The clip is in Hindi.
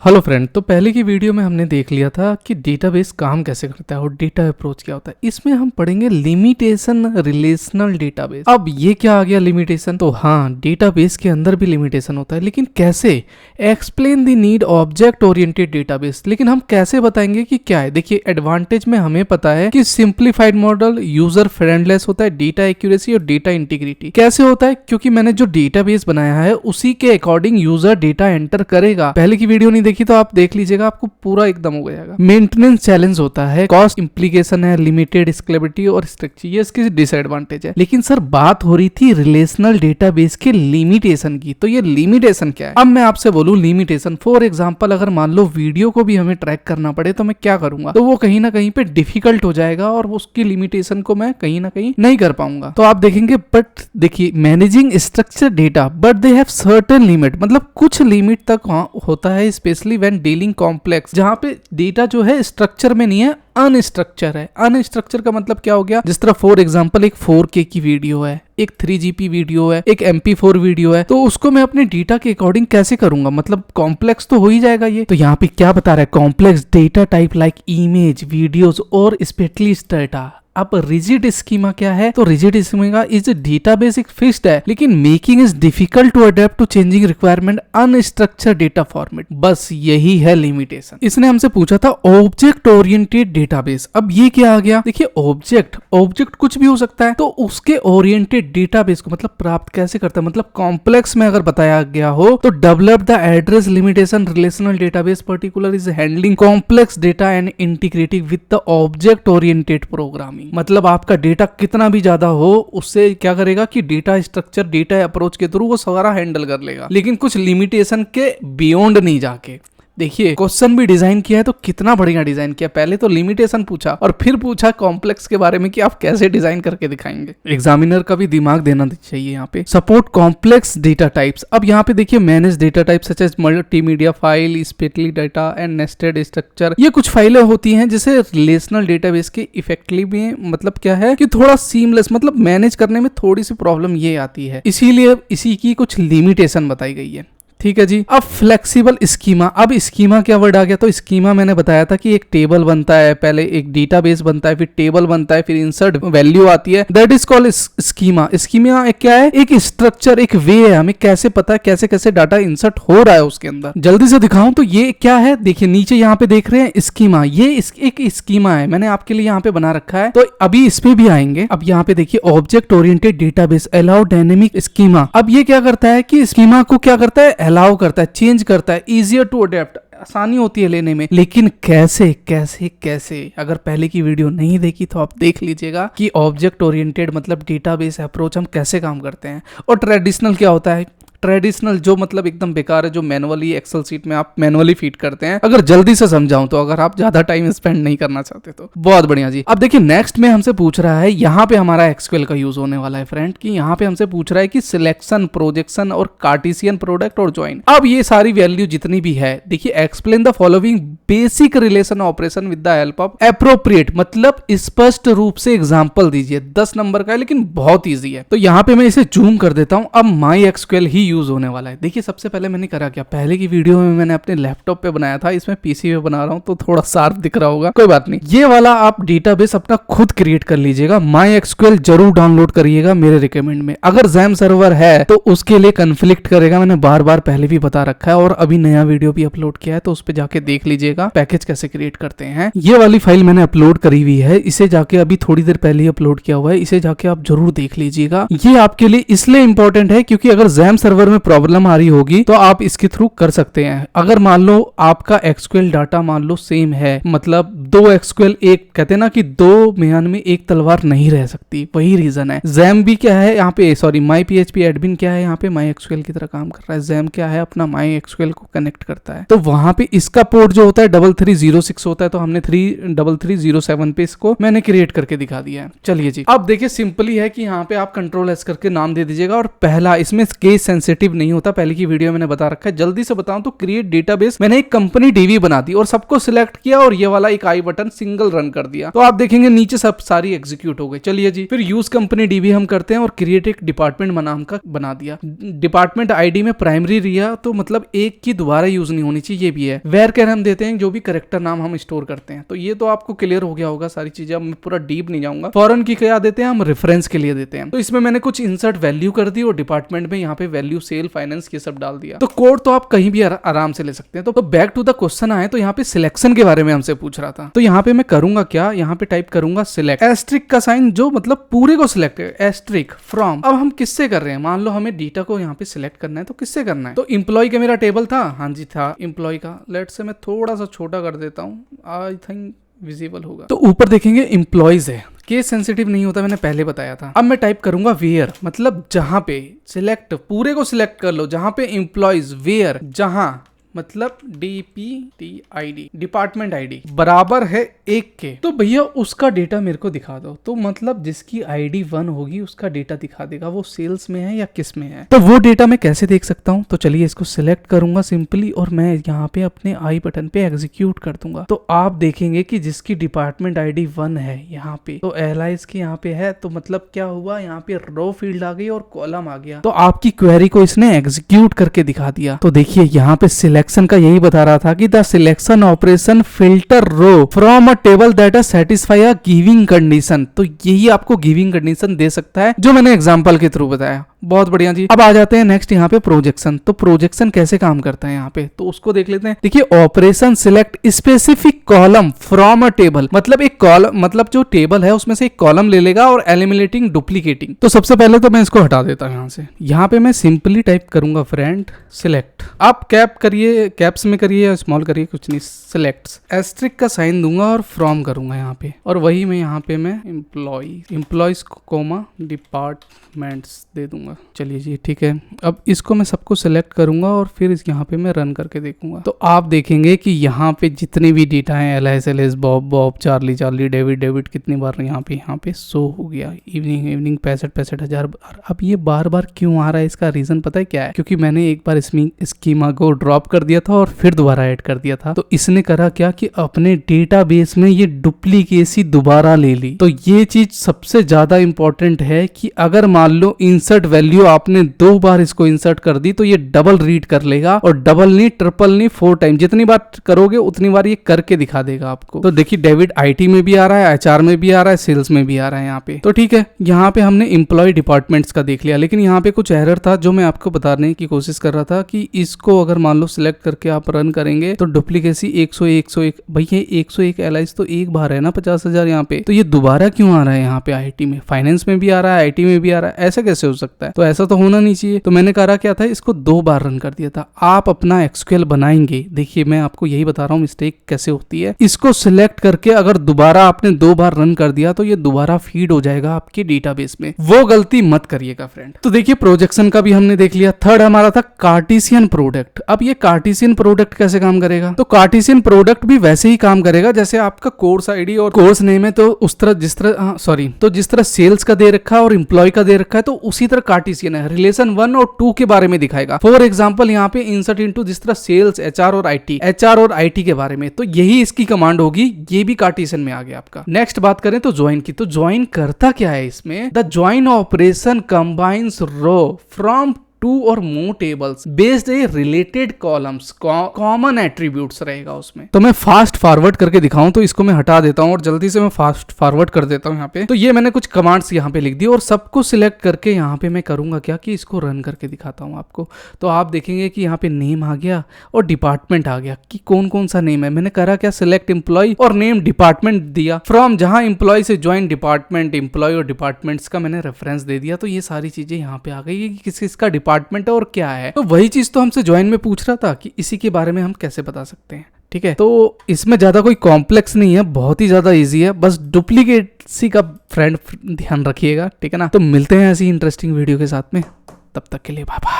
हेलो फ्रेंड, तो पहले की वीडियो में हमने देख लिया था कि डेटाबेस काम कैसे करता है और डेटा अप्रोच क्या होता है। इसमें हम पढ़ेंगे लिमिटेशन रिलेशनल डेटाबेस। अब ये क्या आ गया लिमिटेशन? तो हाँ, डेटाबेस के अंदर भी लिमिटेशन होता है, लेकिन कैसे? Explain the need object oriented database. लेकिन हम कैसे बताएंगे कि क्या है? देखिए, एडवांटेज में हमें पता है कि सिंप्लीफाइड मॉडल, यूजर फ्रेंडलेस होता है, डेटा एक्यूरेसी और डेटा इंटीग्रिटी। कैसे होता है? क्योंकि मैंने जो डेटाबेस बनाया है उसी के अकॉर्डिंग यूजर डेटा एंटर करेगा। पहले की वीडियो नहीं देखी तो आप देख लीजिएगा, आपको पूरा एकदम हो जाएगा। मेंटेनेंस चैलेंज होता है, कॉस्ट इंप्लीकेशन है, लिमिटेड स्केलेबिलिटी और स्ट्रक्चर, ये इसकी डिसएडवांटेज है। लेकिन सर, बात हो रही थी रिलेशनल डेटाबेस के लिमिटेशन की, तो ये लिमिटेशन क्या है? अब मैं आपसे बोलूं लिमिटेशन, फॉर एग्जांपल अगर मान लो वीडियो को भी हमें ट्रैक करना पड़े तो मैं क्या करूंगा? तो वो कहीं ना कहीं पे डिफिकल्ट हो जाएगा और उसकी लिमिटेशन को मैं कहीं ना कहीं नहीं कर पाऊंगा। तो आप देखेंगे, बट देखिए, managing structure data but they have certain limit, मतलब कुछ लिमिट तक होता है, स्पेशली व्हेन डीलिंग कॉम्प्लेक्स, जहां पे डेटा जो है स्ट्रक्चर में नहीं है, अनस्ट्रक्चर है। अनस्ट्रक्चर का मतलब क्या हो गया? जिस तरह फॉर एग्जांपल एक 4K की वीडियो है, एक 3GP वीडियो है, एक MP4 वीडियो है, तो उसको मैं अपने डेटा के अकॉर्डिंग कैसे करूंगा? मतलब कॉम्प्लेक्स तो हो ही जाएगा ये। तो यहाँ पे क्या बता रहा है? Complex data type like image, videos और स्पेशलिस्ट डेटा। अब रिजिड स्कीमा क्या है? तो रिजिड स्कीमा इज डेटाबेस एक फिक्स्ड है, लेकिन making is difficult to adapt to changing requirement unstructured data format. बस यही है लिमिटेशन। इसने हमसे पूछा था ऑब्जेक्ट ओरिएंटेड डेटाबेस। अब ये क्या आ गया? देखिए, ऑब्जेक्ट कुछ भी हो सकता है, तो उसके ओरिएंटेड डेटाबेस को मतलब प्राप्त कैसे करता है? मतलब कॉम्प्लेक्स में अगर बताया गया हो तो develop the address limitation relational database particular is handling complex data and integrating with the object oriented programming. मतलब आपका डेटा कितना भी ज्यादा हो, उससे क्या करेगा कि डेटा स्ट्रक्चर, डेटा अप्रोच के थ्रू वो सारा हैंडल कर लेगा, लेकिन कुछ लिमिटेशन के बियॉन्ड नहीं जाके। देखिए, क्वेश्चन भी डिजाइन किया है तो कितना बढ़िया डिजाइन किया। पहले तो लिमिटेशन पूछा और फिर पूछा कॉम्प्लेक्स के बारे में कि आप कैसे डिजाइन करके दिखाएंगे। एग्जामिनर का भी दिमाग देना चाहिए यहाँ पे। Support complex data types. अब यहाँ पे देखिए, manage data type such as multimedia file, specially data and nested structure. ये कुछ फाइलें होती हैं जिसे रिलेशनल डेटाबेस के इफेक्टिवली में मतलब क्या है कि थोड़ा सीमलेस, मतलब मैनेज करने में थोड़ी सी प्रॉब्लम ये आती है, इसीलिए इसी की कुछ लिमिटेशन बताई गई है। ठीक है जी। अब फ्लेक्सिबल स्कीमा। अब स्कीमा क्या वर्ड आ गया? तो स्कीमा मैंने बताया था कि एक टेबल बनता है, पहले एक डेटाबेस बनता है, फिर टेबल बनता है, फिर इंसर्ट वैल्यू आती है, that is called schema. Schema क्या है? एक स्ट्रक्चर, एक वे है, हमें कैसे पता है कैसे कैसे डाटा इंसर्ट हो रहा है उसके अंदर। जल्दी से दिखाऊं तो ये क्या है? देखिए नीचे यहाँ पे देख रहे हैं स्कीमा, ये एक स्कीमा है, मैंने आपके लिए यहाँ पे बना रखा है, तो अभी इस पे भी आएंगे। अब यहाँ पे देखिए, object oriented database allow dynamic schema. अब ये क्या करता है कि स्कीमा को क्या करता है? अलाउ करता है, चेंज करता है, इजियर टू अडेप्ट, आसानी होती है लेने में। लेकिन कैसे कैसे कैसे? अगर पहले की वीडियो नहीं देखी तो आप देख लीजिएगा कि ऑब्जेक्ट ओरिएंटेड मतलब डेटाबेस अप्रोच हम कैसे काम करते हैं। और ट्रेडिशनल क्या होता है? ट्रेडिशनल जो मतलब एकदम बेकार है, जो मैनुअली एक्सेल सीट में आप मैनुअली फीड करते हैं। अगर जल्दी से समझाऊं तो, अगर आप ज्यादा टाइम स्पेंड नहीं करना चाहते तो बहुत बढ़िया जी। अब देखिए, नेक्स्ट में हमसे पूछ रहा है, यहाँ पे हमारा एक्सक्यूएल का यूज होने वाला है फ्रेंड, कि यहाँ पे हमसे पूछ रहा है कि सिलेक्शन, प्रोजेक्शन और कार्टेशियन प्रोडक्ट और ज्वाइन। अब ये सारी वैल्यू जितनी भी है, देखिए, explain the following basic relation operation with the help of appropriate, मतलब स्पष्ट रूप से एग्जाम्पल दीजिए। 10 नंबर का है लेकिन बहुत ईजी है। तो यहाँ पे मैं इसे जूम कर देता हूँ। अब माई एक्सक्यूएल ही यूज होने वाला है। देखिए, सबसे पहले मैंने करा क्या, पहले की वीडियो में मैंने अपने लैपटॉप पे बनाया था, इसमें पीसी पे बना रहा हूं तो थोड़ा शार्प दिख रहा होगा, कोई बात नहीं। ये वाला आप डेटाबेस अपना खुद क्रिएट कर लीजिएगा। माई एक्सक्यूएल जरूर डाउनलोड करिएगा मेरे रिकमेंड में। अगर जैम सर्वर है तो उसके लिए कन्फ्लिक्ट करेगा, मैंने बार बार पहले भी बता रखा है, और अभी नया वीडियो भी अपलोड किया है, तो उस पर जाके देख लीजिएगा पैकेज कैसे क्रिएट करते हैं। ये वाली फाइल मैंने अपलोड करी हुई है, इसे जाके अभी थोड़ी देर पहले ही अपलोड किया हुआ है, इसे जाके आप जरूर देख लीजिएगा। ये आपके लिए इसलिए इंपॉर्टेंट है क्योंकि अगर जैम सर्वर में प्रॉब्लम आ रही होगी तो आप इसके थ्रू कर सकते हैं। अगर मान लो आपका एक्सक्यूएल डाटा मान लो सेम है, मतलब 2 एक्सक्यूएल, एक कहते हैं ना कि 2 म्यान में एक तलवार नहीं रह सकती, वही रीजन है। जैम भी क्या है यहाँ पे, सॉरी, माई PHP एडमिन क्या है यहाँ पे, माई एक्सक्यूएल की तरह काम कर रहा है। जैम क्या है, अपना माई एक्सक्यूएल को कनेक्ट करता है। तो वहां पे इसका पोर्ट जो होता है 3306 होता है, तो हमने 3307 पे इसको मैंने क्रिएट करके दिखा दिया है। चलिए जी, अब देखिए, सिंपली है कि यहाँ पे आप कंट्रोल एस करके नाम दे दीजिएगा, और पहला इसमें केस सेंसिटिव नहीं होता, पहले की वीडियो मैंने बता रखा है। जल्दी से बताऊं तो क्रिएट डेटाबेस, मैंने एक कंपनी डीवी बना दी और सबको सिलेक्ट किया और ये वाला एक आई बटन सिंगल रन कर दिया, तो आप देखेंगे नीचे सब सारी एग्जीक्यूट हो गई। चलिए जी, फिर यूज कंपनी डीवी हम करते हैं और क्रिएट एक डिपार्टमेंट नाम का बना दिया। डिपार्टमेंट आईडी में प्राइमरी रिया, तो मतलब एक की दोबारा यूज नहीं होनी चाहिए, ये भी है। वेयर कैन हम देते हैं जो भी करेक्टर नाम हम स्टोर करते हैं, तो ये तो आपको क्लियर हो गया होगा सारी चीजें, अब मैं पूरा डीप नहीं जाऊंगा। फॉरेन की क्या देते हैं हम, रेफरेंस के लिए देते हैं। तो इसमें मैंने कुछ इंसर्ट वैल्यू कर दी और डिपार्टमेंट में यहाँ पे वैल्यू सेल फाइनेंस ये सब डाल दिया। तो कोड तो आप कहीं भी आराम से ले सकते हैं। तो बैक टू द क्वेश्चन आए, तो यहाँ पे सिलेक्शन के बारे में हमसे पूछ रहा था, तो यहाँ पे मैं करूंगा क्या, यहाँ पे टाइप करूंगा सिलेक्ट, एस्ट्रिक का साइन जो मतलब पूरे को सिलेक्ट है, एस्ट्रिक फ्रॉम। अब हम किससे कर रहे हैं, मान लो हमें डेटा को यहाँ पे सिलेक्ट करना है, तो किससे करना है, तो इंप्लॉय का मेरा टेबल था, हाँ जी था इंप्लॉय का। लेट से मैं थोड़ा सा छोटा कर देता हूँ, आई थिंक विजिबल होगा। तो ऊपर देखेंगे इंप्लॉयज है, केस सेंसिटिव नहीं होता, मैंने पहले बताया था। अब मैं टाइप करूंगा वेयर, मतलब जहां पे सिलेक्ट, पूरे को सिलेक्ट कर लो, जहां पे इंप्लॉयज, वेयर जहां मतलब DPTID डिपार्टमेंट आईडी बराबर है 1 के, तो भैया उसका डेटा मेरे को दिखा दो। तो मतलब जिसकी आईडी 1 होगी उसका डेटा दिखा देगा, वो सेल्स में है या किस में है। तो वो डेटा मैं कैसे देख सकता हूँ, तो चलिए इसको सिलेक्ट करूंगा सिंपली और मैं यहाँ पे अपने आई बटन पे एग्जीक्यूट कर दूंगा। तो आप देखेंगे कि जिसकी डिपार्टमेंट आईडी 1 है यहाँ पे, तो एलाइज के यहाँ पे है, तो मतलब क्या हुआ, यहाँ पे रो फील्ड आ गई और कॉलम आ गया। तो आपकी क्वेरी को इसने एग्जीक्यूट करके दिखा दिया। तो देखिए यहाँ पे सिलेक्शन का यही बता रहा था कि the selection operation filter row from a table that satisfy a giving condition. तो यही आपको गिविंग कंडीशन दे सकता है, जो मैंने एग्जांपल के थ्रू बताया। बहुत बढ़िया जी। अब आ जाते हैं नेक्स्ट यहाँ पे प्रोजेक्शन। तो प्रोजेक्शन कैसे काम करता है यहाँ पे, तो उसको देख लेते हैं। देखिए operation select specific column from a table, मतलब एक कॉलम, मतलब जो टेबल है उसमें से एक कॉलम ले लेगा और एलिमिनेटिंग डुप्लीकेटिंग। तो सबसे पहले तो मैं इसको हटा देता हूँ यहाँ से। यहाँ पे मैं सिंपली टाइप करूंगा फ्रेंड सिलेक्ट। आप कैप करिए, कैप्स में करिए या स्मॉल करिए, कुछ नहीं, सिलेक्ट। एस्ट्रिक का साइन दूंगा और फ्रॉम करूंगा यहाँ पे, और वही मैं यहाँ पे मैं एम्प्लॉयज कोमा डिपार्टमेंट्स दे दूंगा। चलिए जी ठीक है। अब इसको मैं सबको सिलेक्ट करूंगा और फिर यहाँ पे मैं रन करके देखूंगा। तो आप देखेंगे कि यहाँ पे जितने भी डेटा है, L S Bob Charlie David कितनी बार यहाँ पे शो हो गया। इवनिंग 65,000 बार। अब ये बार बार क्यों आ रहा है, इसका रीजन पता है क्या है, क्योंकि मैंने एक बार इसमें स्कीमा को ड्रॉप कर दिया था और फिर दोबारा ऐड कर दिया था। तो इसने करा क्या कि अपने डेटाबेस में ये डुप्लीकेसी दोबारा ले ली। तो ये चीज सबसे ज्यादा इंपॉर्टेंट है कि अगर मान लो इंसर्ट वैल्यू आपने 2 बार इसको इंसर्ट कर दी, तो ये डबल रीड कर लेगा, और डबल नहीं, ट्रिपल नहीं, 4 टाइम, जितनी बार करोगे उतनी बार ये करके दिखा देगा आपको। तो देखिए डेविड आईटी में भी आ रहा है, HR में भी आ रहा है, सेल्स में भी आ रहा है यहाँ पे। तो ठीक है, यहाँ पे हमने एम्प्लॉय डिपार्टमेंट्स का देख लिया, लेकिन यहाँ पे कुछ एरर था जो मैं आपको बताने की कोशिश कर रहा था कि इसको अगर मान लो सिलेक्ट करके आप रन करेंगे तो डुप्लीकेसी 101 भैया 101 एलाइज तो एक बार है ना 50,000 यहाँ पे, तो ये दोबारा क्यों आ रहा है यहाँ पे आईटी में, फाइनेंस में भी आ रहा है, आईटी में भी आ रहा है, ऐसा कैसे हो सकता है। तो ऐसा तो होना नहीं चाहिए। तो मैंने करा क्या था, इसको 2 बार रन कर दिया था। आप अपना एक्सक्यूएल बनाएंगे, देखिए मैं आपको यही बता रहा हूँ मिस्टेक कैसे होती है। इसको सिलेक्ट करके अगर दोबारा आपने 2 बार रन कर दिया तो ये दोबारा फीड हो जाएगा आपके डेटाबेस में, वो गलती मत करिएगा फ्रेंड। तो देखिए प्रोजेक्शन का भी हमने देख लिया। थर्ड हमारा था कार्टेशियन प्रोडक्ट। अब ये कार्टेशियन प्रोडक्ट कैसे काम करेगा, तो कार्टेशियन प्रोडक्ट भी वैसे ही काम करेगा जैसे आपका कोर्स आईडी और कोर्स नेम है, तो उस तरह जिस तरह सेल्स का दे रखा है और एम्प्लॉय का दे रखा है, तो उसी तरह कार्टेशियन है। रिलेशन 1 और 2 के बारे में दिखाएगा। फॉर एग्जांपल यहाँ पे इंसर्ट इनटू जिस तरह सेल्स, HR और IT के बारे में, तो यही इसकी कमांड होगी। ये भी कार्टेशियन में आ गया आपका। नेक्स्ट बात करें तो ज्वाइन की। तो ज्वाइन करता क्या है इसमें, the join operation combines row from 2 और more tables based a related columns, common attributes रहेगा उसमें। तो मैं फास्ट फॉरवर्ड करके दिखाऊं तो इसको मैं हटा देता हूं और जल्दी से मैं फास्ट फॉरवर्ड कर देता हूं यहाँ पे। तो ये मैंने कुछ कमांड्स यहाँ पे लिख दी और सबको सिलेक्ट करके यहाँ पे मैं करूंगा क्या कि इसको रन करके दिखाता हूँ आपको। तो आप देखेंगे कि यहाँ पे नेम आ गया और डिपार्टमेंट आ गया कि कौन कौन सा नेम है। मैंने करा क्या, सिलेक्ट एम्प्लॉय और नेम डिपार्टमेंट दिया। फ्रॉम जहां एम्प्लॉय से ज्वाइन डिपार्टमेंट, एम्प्लॉय और डिपार्टमेंट्स का मैंने रेफरेंस दे दिया। तो ये सारी चीजें यहाँ पे आ गई कि किस किसका डिपार्टमेंट और क्या है। तो वही चीज तो हमसे ज्वाइन में पूछ रहा था कि इसी के बारे में हम कैसे बता सकते हैं। ठीक है, तो इसमें ज्यादा कोई कॉम्प्लेक्स नहीं है, बहुत ही ज्यादा इजी है। बस डुप्लीकेसी का फ्रेंड ध्यान रखिएगा, ठीक है ना। तो मिलते हैं ऐसी इंटरेस्टिंग वीडियो के साथ में, तब तक के लिए बाय बाय।